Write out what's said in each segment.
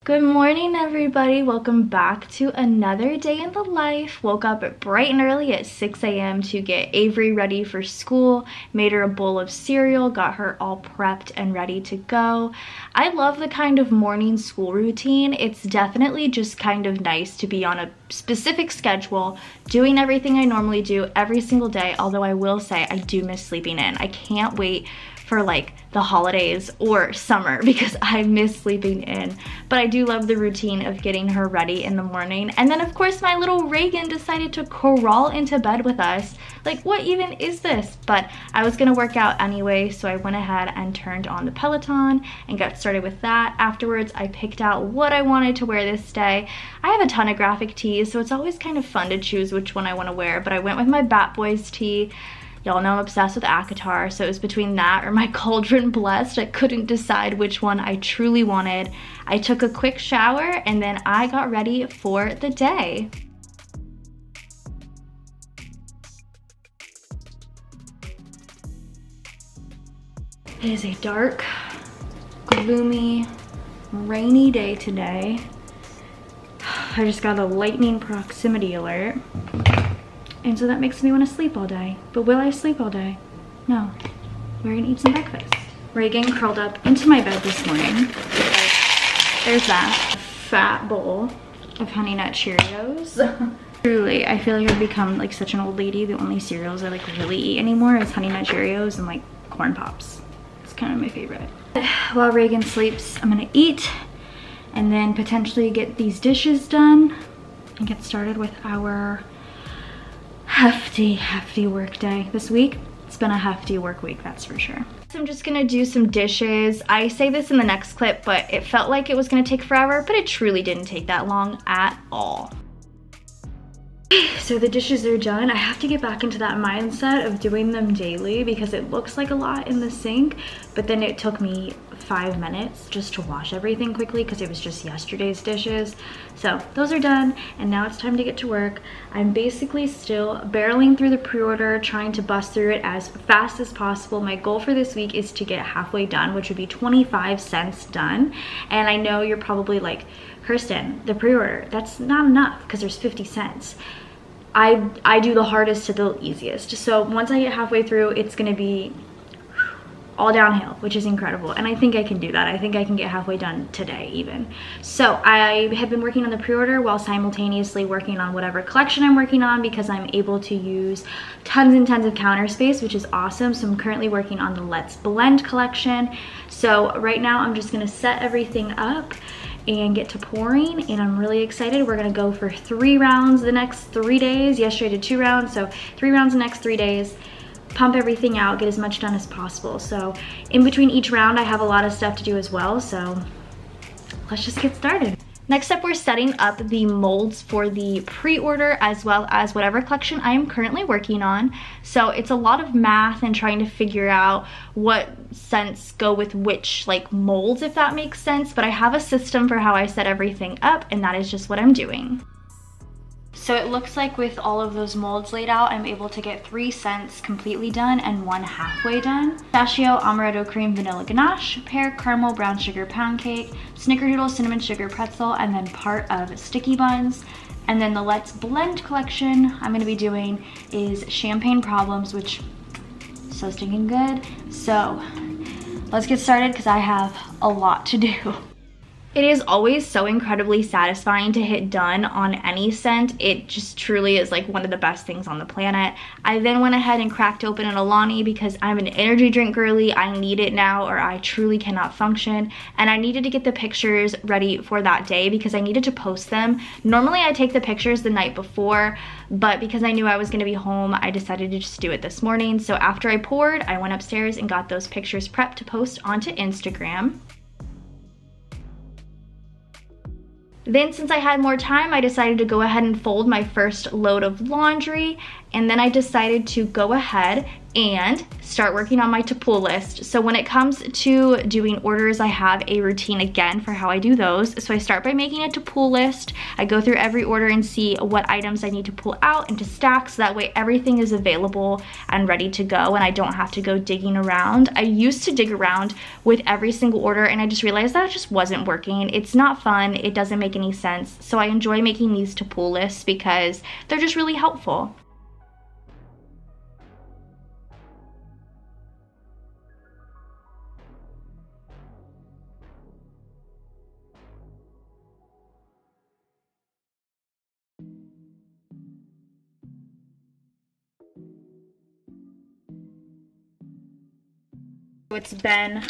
Good morning, everybody. Welcome back to another day in the life. Woke up bright and early at 6 a.m. to get Avery ready for school, made her a bowl of cereal, got her all prepped and ready to go. I love the kind of morning school routine. It's definitely just kind of nice to be on a specific schedule, doing everything I normally do every single day, although I will say I do miss sleeping in. I can't wait for like the holidays or summer because I miss sleeping in. But I do love the routine of getting her ready in the morning. And then of course my little Reagan decided to crawl into bed with us. Like, what even is this? But I was gonna work out anyway, so I went ahead and turned on the Peloton and got started with that. Afterwards, I picked out what I wanted to wear this day. I have a ton of graphic tees, so it's always kind of fun to choose which one I wanna wear, but I went with my Bat Boys tee. Y'all know I'm obsessed with ACOTAR, so it was between that or my Cauldron Blessed. I couldn't decide which one I truly wanted. I took a quick shower and then I got ready for the day. It is a dark, gloomy, rainy day today. I just got a lightning proximity alert. And so that makes me want to sleep all day. But will I sleep all day? No. We're gonna eat some breakfast. Reagan curled up into my bed this morning. There's that fat bowl of Honey Nut Cheerios. Truly, I feel like I've become like such an old lady. The only cereals I like really eat anymore is Honey Nut Cheerios and like Corn Pops. It's kind of my favorite. While Reagan sleeps, I'm gonna eat and then potentially get these dishes done and get started with our hefty work day this week. It's been a hefty work week, that's for sure. So I'm just gonna do some dishes. I say this in the next clip, but it felt like it was gonna take forever, but it truly didn't take that long at all. So the dishes are done. I have to get back into that mindset of doing them daily because it looks like a lot in the sink, but then it took me 5 minutes just to wash everything quickly because it was just yesterday's dishes. So those are done and now it's time to get to work. I'm basically still barreling through the pre-order, trying to bust through it as fast as possible. My goal for this week is to get halfway done, which would be 25 cents done. And I know you're probably like, Kirsten, the pre-order, that's not enough because there's 50 cents. I do the hardest to the easiest. So once I get halfway through, it's gonna be all downhill, which is incredible. And I think I can do that. I think I can get halfway done today even. So I have been working on the pre-order while simultaneously working on whatever collection I'm working on because I'm able to use tons and tons of counter space, which is awesome. So I'm currently working on the Let's Blend collection. So right now I'm just gonna set everything up and get to pouring, and I'm really excited. We're gonna go for 3 rounds the next 3 days. Yesterday I did 2 rounds, so 3 rounds the next 3 days. Pump everything out, get as much done as possible. So in between each round I have a lot of stuff to do as well, so let's just get started. Next up, we're setting up the molds for the pre-order as well as whatever collection I am currently working on. So it's a lot of math and trying to figure out what scents go with which like molds, if that makes sense. But I have a system for how I set everything up and that is just what I'm doing. So it looks like with all of those molds laid out, I'm able to get 3 scents completely done and 1 halfway done. Pistachio, amaretto cream, vanilla ganache, pear, caramel, brown sugar pound cake, snickerdoodle, cinnamon sugar pretzel, and then part of sticky buns. And then the Let's Blend collection I'm gonna be doing is champagne problems, which is so stinking good. So let's get started because I have a lot to do. It is always so incredibly satisfying to hit done on any scent. It just truly is like one of the best things on the planet. I then went ahead and cracked open an Alani because I'm an energy drink girly. I need it now or I truly cannot function. And I needed to get the pictures ready for that day because I needed to post them. Normally I take the pictures the night before, but because I knew I was gonna be home, I decided to just do it this morning. So after I poured, I went upstairs and got those pictures prepped to post onto Instagram. Then since I had more time, I decided to go ahead and fold my first load of laundry, and then I decided to go ahead and start working on my to-pull list. So when it comes to doing orders, I have a routine again for how I do those. So I start by making a to-pull list. I go through every order and see what items I need to pull out into stacks, so that way everything is available and ready to go and I don't have to go digging around. I used to dig around with every single order and I just realized that it just wasn't working. It's not fun, it doesn't make any sense. So I enjoy making these to-pull lists because they're just really helpful. It's been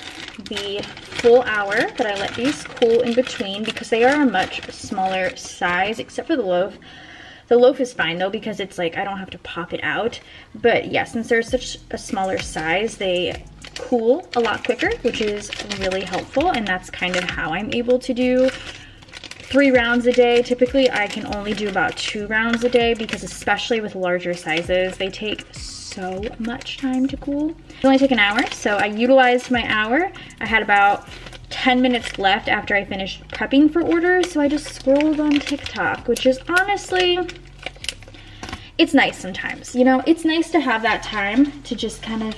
the full hour that I let these cool in between because they are a much smaller size, except for the loaf. The loaf is fine though because it's like I don't have to pop it out. But yeah, since they're such a smaller size, they cool a lot quicker, which is really helpful, and that's kind of how I'm able to do 3 rounds a day. Typically I can only do about 2 rounds a day because especially with larger sizes, they take so much time to cool. It only took an hour, so I utilized my hour. I had about 10 minutes left after I finished prepping for orders, so I just scrolled on TikTok, which is honestly, it's nice sometimes. You know, it's nice to have that time to just kind of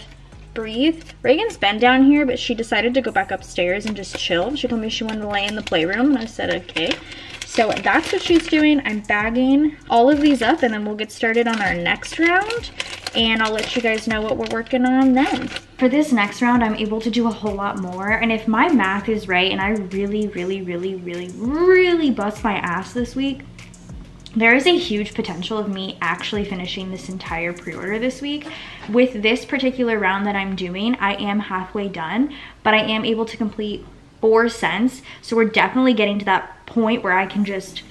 breathe. Reagan's been down here, but she decided to go back upstairs and just chill. She told me she wanted to lay in the playroom, and I said okay. So that's what she's doing. I'm bagging all of these up and then we'll get started on our next round, and I'll let you guys know what we're working on then. For this next round, I'm able to do a whole lot more, and if my math is right and I really bust my ass this week, there is a huge potential of me actually finishing this entire pre-order this week. With this particular round that I'm doing, I am halfway done, but I am able to complete 4 cents. So we're definitely getting to that point where I can just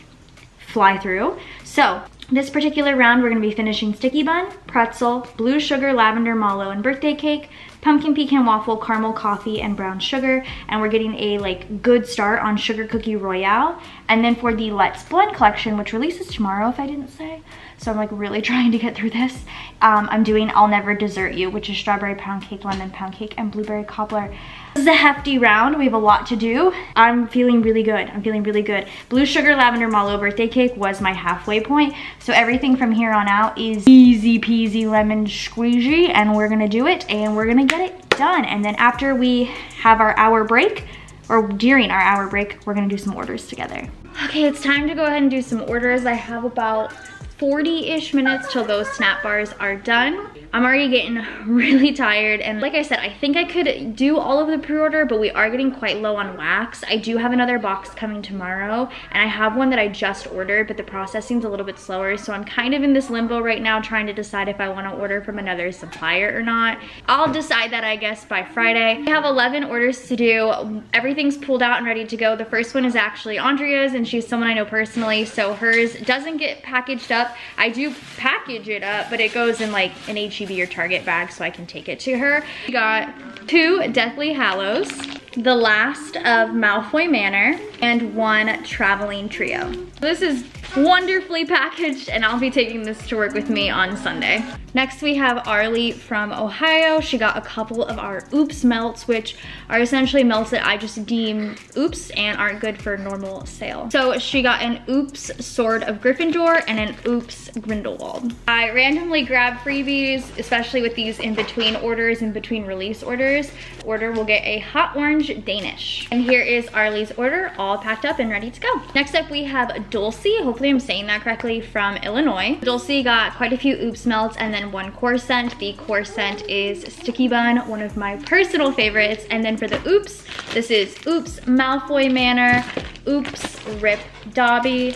fly through. So this particular round, we're gonna be finishing sticky bun, pretzel, blue sugar, lavender mallow, and birthday cake, pumpkin pecan waffle, caramel coffee, and brown sugar. And we're getting a like good start on sugar cookie royale. And then for the Let's Blend collection, which releases tomorrow if I didn't say, so I'm like really trying to get through this, I'm doing I'll Never Desert You, which is strawberry pound cake, lemon pound cake, and blueberry cobbler. This is a hefty round. We have a lot to do. I'm feeling really good. I'm feeling really good. Blue sugar, lavender mallow birthday cake was my halfway point. So everything from here on out is easy peasy lemon squeezy, and we're gonna do it and we're gonna get it done. And then after we have our hour break, or during our hour break, we're gonna do some orders together. Okay, it's time to go ahead and do some orders. I have about 40-ish minutes till those snap bars are done. I'm already getting really tired, and like I said, I think I could do all of the pre-order, but we are getting quite low on wax. I do have another box coming tomorrow, and I have one that I just ordered, but the processing's a little bit slower, so I'm kind of in this limbo right now trying to decide if I want to order from another supplier or not. I'll decide that, I guess, by Friday. We have 11 orders to do. Everything's pulled out and ready to go. The first one is actually Andrea's, and she's someone I know personally, so hers doesn't get packaged up. I do package it up, but it goes in like an HEB or Target bag so I can take it to her. We got 2 Deathly Hallows, the last of Malfoy Manor, and 1 Traveling Trio. This is wonderfully packaged, and I'll be taking this to work with me on Sunday. Next we have Arlie from Ohio. She got a couple of our Oops melts, which are essentially melts that I just deem oops and aren't good for normal sale. So she got an Oops Sword of Gryffindor and an Oops Grindelwald. I randomly grab freebies, especially with these in between orders, in between release orders. Order will get a hot orange Danish. And here is Arlie's order, all packed up and ready to go. Next up we have Dulcie, hopefully I'm saying that correctly, from Illinois. Dulcie got quite a few Oops melts and then 1 core scent. The core scent is Sticky Bun, one of my personal favorites. And then for the Oops, this is Oops Malfoy Manor, Oops Rip Dobby,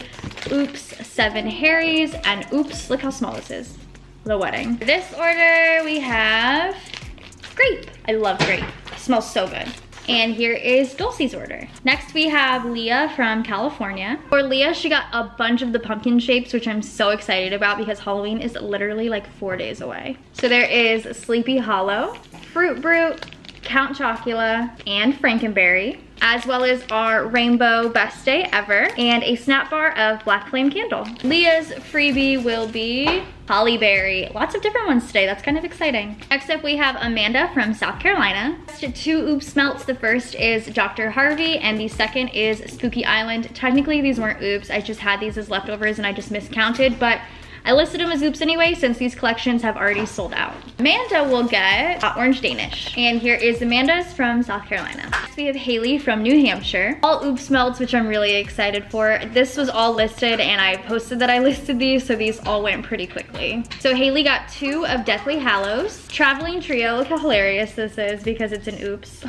Oops 7 Harrys, and Oops, look how small this is, The Wedding. For this order we have grape. I love grape, it smells so good. And here is Dulcie's order. Next we have Leah from California. For Leah, she got a bunch of the pumpkin shapes, which I'm so excited about because Halloween is literally like 4 days away. So there is Sleepy Hollow, Fruit Brute, Count Chocula, and Frankenberry, as well as our Rainbow Best Day Ever, and a snap bar of Black Flame Candle. Leah's freebie will be Holly Berry. Lots of different ones today, that's kind of exciting. Next up we have Amanda from South Carolina. 2 Oops melts, the first is Dr. Harvey and the second is Spooky Island. Technically these weren't Oops, I just had these as leftovers and I just miscounted, but I listed them as Oops anyway since these collections have already sold out. Amanda will get Hot Orange Danish. And here is Amanda's from South Carolina. Next we have Haley from New Hampshire. All Oops melts, which I'm really excited for. This was all listed and I posted that I listed these, so these all went pretty quickly. So Haley got 2 of Deathly Hallows. Traveling Trio, look how hilarious this is because it's an Oops.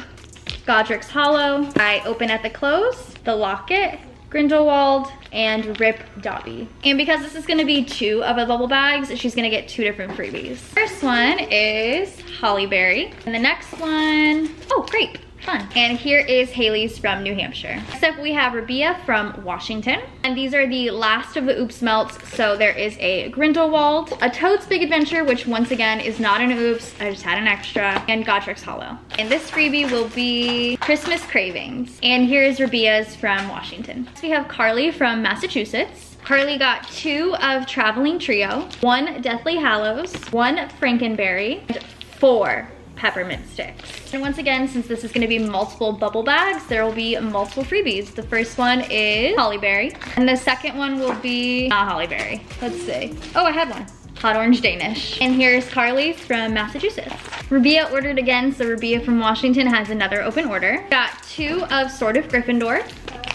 Godric's Hollow. I open at the close, the Locket, Grindelwald, and Rip Dobby. And because this is gonna be 2 of the bubble bags, she's gonna get 2 different freebies. First one is Holly Berry, and the next one, oh, grape. Fun. And here is Haley's from New Hampshire. Next up we have Rabia from Washington. And these are the last of the Oops melts. So there is a Grindelwald, a Toad's Big Adventure, which once again is not an Oops, I just had an extra, and Godric's Hollow. And this freebie will be Christmas Cravings. And here is Rabia's from Washington. Next we have Carly from Massachusetts. Carly got 2 of Traveling Trio, 1 Deathly Hallows, 1 Frankenberry, and 4 peppermint sticks. And once again, since this is gonna be multiple bubble bags, there will be multiple freebies. The first one is Holly Berry, and the second one will be not Holly Berry. Let's see. Oh, I had one. Hot Orange Danish. And here's Carly from Massachusetts. Rabia ordered again, so Rabia from Washington has another open order. Got 2 of Sword of Gryffindor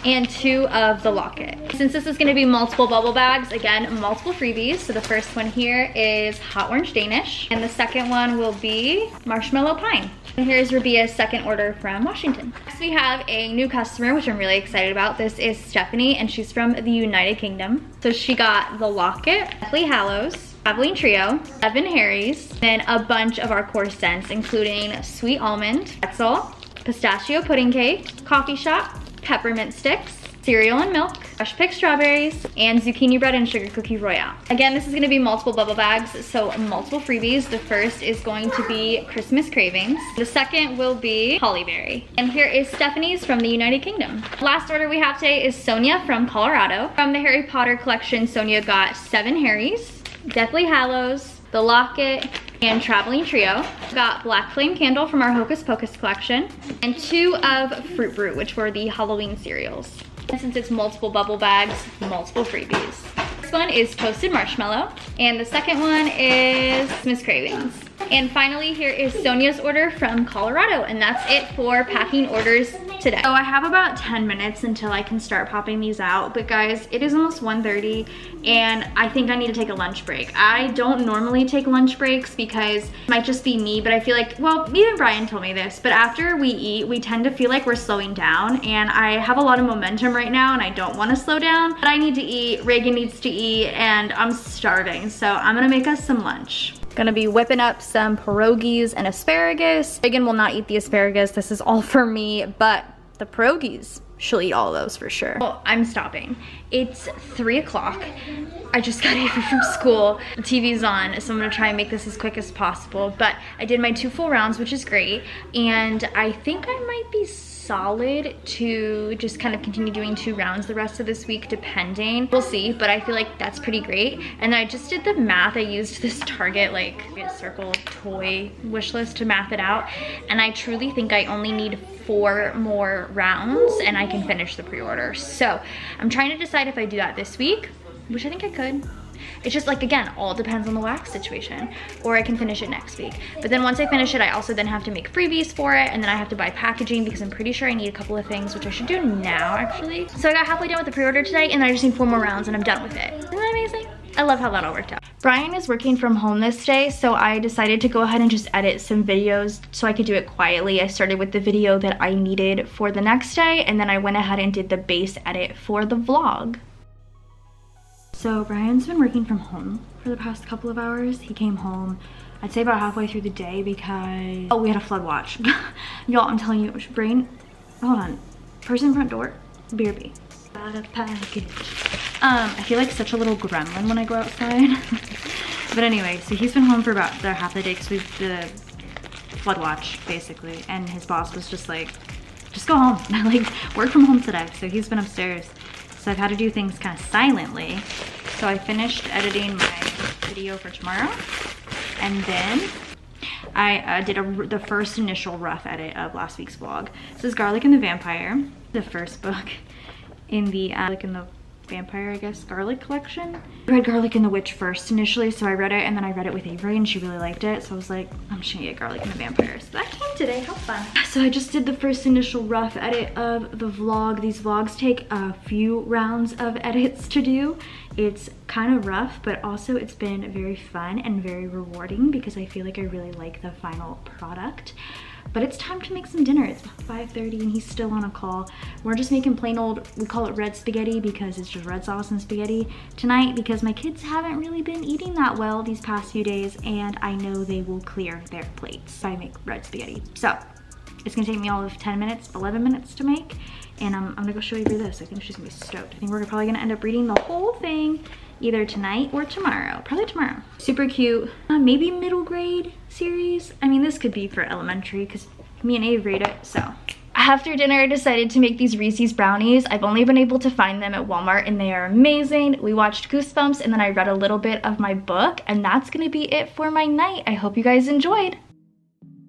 and 2 of the Locket. Since this is gonna be multiple bubble bags, again, multiple freebies. So the first one here is Hot Orange Danish, and the second one will be Marshmallow Pine. And here's Rabia's second order from Washington. Next we have a new customer, which I'm really excited about. This is Stephanie, and she's from the United Kingdom. So she got the Locket, Deathly Hallows, Traveling Trio, 7 Harrys, and a bunch of our core scents, including Sweet Almond, Pretzel, Pistachio Pudding Cake, Coffee Shop, Peppermint Sticks, Cereal and Milk, Fresh Picked Strawberries, and Zucchini Bread and Sugar Cookie Royale. Again, this is gonna be multiple bubble bags, so multiple freebies. The first is going to be Christmas Cravings. The second will be Holly Berry. And here is Stephanie's from the United Kingdom. Last order we have today is Sonia from Colorado. From the Harry Potter collection, Sonia got 7 Harrys, Deathly Hallows, the Locket, and Traveling Trio. Got Black Flame Candle from our Hocus Pocus collection, and 2 of Fruit Brew, which were the Halloween cereals. And since it's multiple bubble bags, multiple freebies. This one is Toasted Marshmallow, and the second one is Christmas Cravings. And finally, here is Sonia's order from Colorado, and that's it for packing orders today. So I have about 10 minutes until I can start popping these out, but guys, it is almost 1:30 and I think I need to take a lunch break. I don't normally take lunch breaks because it might just be me, but I feel like, well, even Brian told me this, but after we eat, we tend to feel like we're slowing down, and I have a lot of momentum right now and I don't want to slow down, but I need to eat, Reagan needs to eat, and I'm starving, so I'm gonna make us some lunch. Gonna be whipping up some pierogies and asparagus. Reagan will not eat the asparagus. This is all for me, but the pierogies, she'll eat all of those for sure. Well, I'm stopping. It's 3 o'clock. I just got here from school. The TV's on, so I'm gonna try and make this as quick as possible. But I did my 2 full rounds, which is great. And I think I might be solid to just kind of continue doing 2 rounds the rest of this week, depending. We'll see, but I feel like that's pretty great. And then I just did the math. I used this Target like circle toy wish list to math it out, and I truly think I only need 4 more rounds and I can finish the pre-order. So I'm trying to decide if I do that this week, which I think I could. It's just like, again, all depends on the wax situation, or I can finish it next week. But then once I finish it, I also then have to make freebies for it, and then I have to buy packaging because I'm pretty sure I need a couple of things, which I should do now actually. So I got halfway done with the pre-order today, and I just need 4 more rounds and I'm done with it. Isn't that amazing? I love how that all worked out. Brian is working from home this day, so I decided to go ahead and just edit some videos so I could do it quietly. I started with the video that I needed for the next day, and then I went ahead and did the base edit for the vlog. So Brian's been working from home for the past couple of hours. He came home, I'd say about halfway through the day because, oh, we had a flood watch. Y'all, I'm telling you, brain, hold on. Person front door, BRB. Got a package. I feel like such a little gremlin when I go outside. But anyway, so he's been home for about the half the day because the flood watch basically, and his boss was just like, just go home, like work from home today. So he's been upstairs. So I've had to do things kind of silently. So I finished editing my video for tomorrow, and then I did the first initial rough edit of last week's vlog. This is Garlic and the Vampire, the first book in the Garlic and the Vampire, I guess, Garlic collection. I read Garlic and the Witch first initially, so I read it, and then I read it with Avery, and she really liked it. So I was like, I'm just gonna get Garlic and the Vampire. So that came today, how fun. So I just did the first initial rough edit of the vlog. These vlogs take a few rounds of edits to do. It's kind of rough, but also it's been very fun and very rewarding because I feel like I really like the final product. But it's time to make some dinner. It's 5:30 and he's still on a call. We're just making plain old, we call it red spaghetti because it's just red sauce and spaghetti tonight, because my kids haven't really been eating that well these past few days, and I know they will clear their plates if I make red spaghetti. So it's gonna take me all of 10 minutes, 11 minutes to make, and I'm gonna go show Avery this. I think she's gonna be stoked. I think we're probably gonna end up reading the whole thing either tonight or tomorrow. Probably tomorrow. Super cute, maybe middle grade series. I mean, this could be for elementary because me and Ave read it, so. After dinner, I decided to make these Reese's brownies. I've only been able to find them at Walmart and they are amazing. We watched Goosebumps and then I read a little bit of my book, and that's gonna be it for my night. I hope you guys enjoyed.